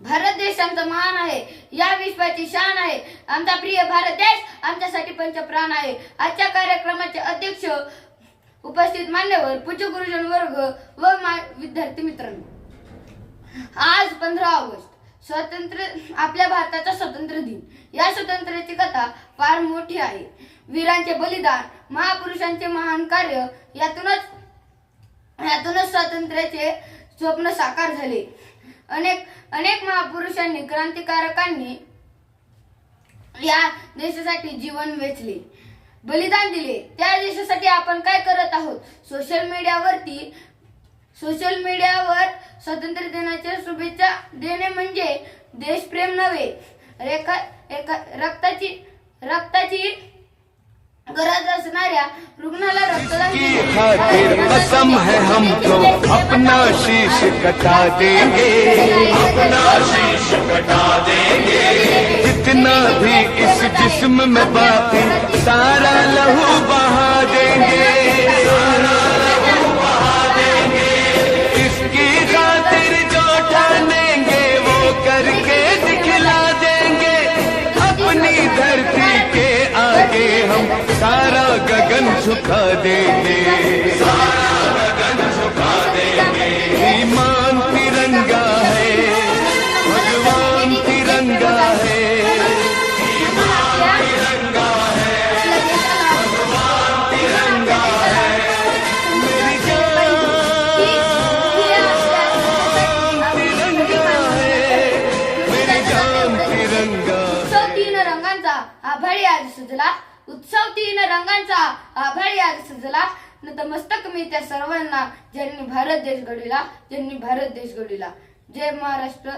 भारत देश आमचा महान आहे, या विश्वाची शान आहे. आमचा प्रिय भारत देश आमच्यासाठी पंचप्राण आहे. आजच्या कार्यक्रमाचे अध्यक्ष, उपस्थित मान्यवर, पूज्य गुरुजन वर्ग व विद्यार्थी मित्रांनो, आज 15 ऑगस्ट आपल्या भारताचा स्वातंत्र्य दिन. या स्वातंत्र्याची कथा फार मोठी आहे. वीरांचे बलिदान, महापुरुषांचे महान कार्य यातूनच स्वातंत्र्याचे स्वप्न साकार झाले. अनेक महापुरुषांनी, क्रांतिकारकांनी या देशासाठी जीवन वेचले, बलिदान दिले. त्या देशासाठी आपण काय करत आहोत? सोशल मीडियावर स्वातंत्र्य दिनाच्या शुभेच्छा देणे म्हणजे देशप्रेम नव्हे, रक्ताची गरज असणाऱ्या रुग्णाला रक्तदान खातिर कसम है हमको अपना शीश कटा देंगे, अपना शीश कटा देंगे. जितना भी इस जिस्म में बाकी सारा लहू बहा देंगे, सारा लहू बहा देंगे. इसकी खातिर जो ठानेंगे वो करके दिखला देंगे. अपनी धरती के आगे हम सारा गगन झुका देंगे, सारा गगन झुका देंगे. ईमान तिरंगा है, भगवान तिरंगा है, ईमान तिरंगा है, भगवान तिरंगा है. मेरी जान तिरंगा है, मेरी जान तिरंगा. उत्सव तीन रंगांचा आभाळी आज सजला. नतमस्तक मी त्या सर्वांना ज्यांनी भारत देश घडविला. जय महाराष्ट्र.